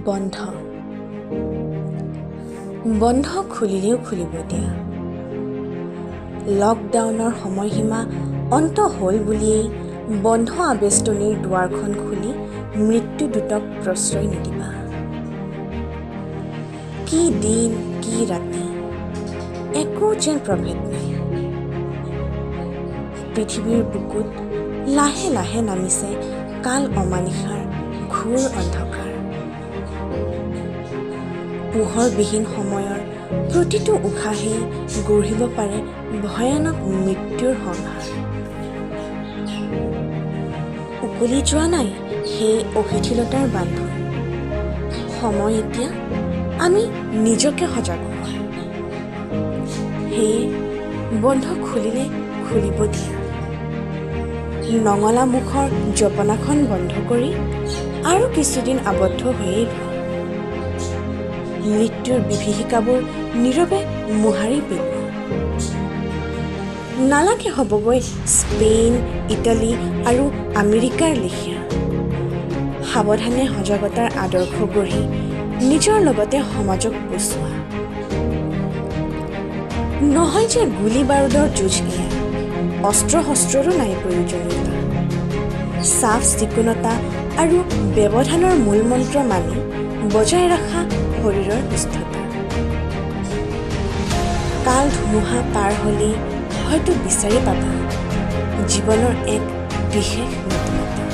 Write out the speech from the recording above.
বন্ধ বন্ধ খুলিলেও খুলিব দিয়া লকডাউনৰ সময়সীমা অন্ত হ'ল বুলিয়েই বন্ধ আবেষ্টনীৰ দুৱাৰখন খুলি মৃত্যুদূতক প্ৰশ্ৰয় নিদিবা। কি দিন কি ৰাতি একো যেন প্ৰভেদ নাই। পৃথিৱীৰ বুকুত লাহে লাহে নামিছে কাল অমানিশাৰ ঘোৰ অন্ধকাৰ। পোহৰবিহীন সময়ৰ প্ৰতিটো উশাহেই গঢ়িব পাৰে ভয়ানক মৃত্যুৰ সংহাৰ। উকলি যোৱা নাই সেই অশিথিলতাৰ বান্ধোন। সময় এতিয়া আমি নিজকে সজাগ হোৱা। সেয়ে বন্ধ খুলিলে খুলিব দিয়া। নঙলা মুখৰ জপনাখন বন্ধ কৰি আৰু কিছুদিন আবদ্ধ হৈয়ে লোৱা। মৃত্যুৰ বিভীষিকাবোৰ নীৰৱে মোহাৰি পেলোৱা। নালাগে হ'বগৈ স্পেইন, ইটালী আৰু আমেৰিকাৰ লেখীয়া। সাৱধানে সজাগতাৰ আদৰ্শ গঢ়ি নিজৰ লগতে সমাজক বচোৱা। নহয় যে গুলী বাৰুদৰ যুঁজ এয়া, অস্ত্ৰ শস্ত্ৰৰো নাই প্ৰয়োজনীয়তা। চাফ চিকুণতা আৰু ব্যৱধানৰ মূলমন্ত্ৰ মানি বজাই ৰখা শৰীৰৰ সুস্থতা। কাল ধুমুহা পাৰ হ'লেই হয়তো বিচাৰি পাবা জীৱনৰ এক বিশেষ নতুনতা।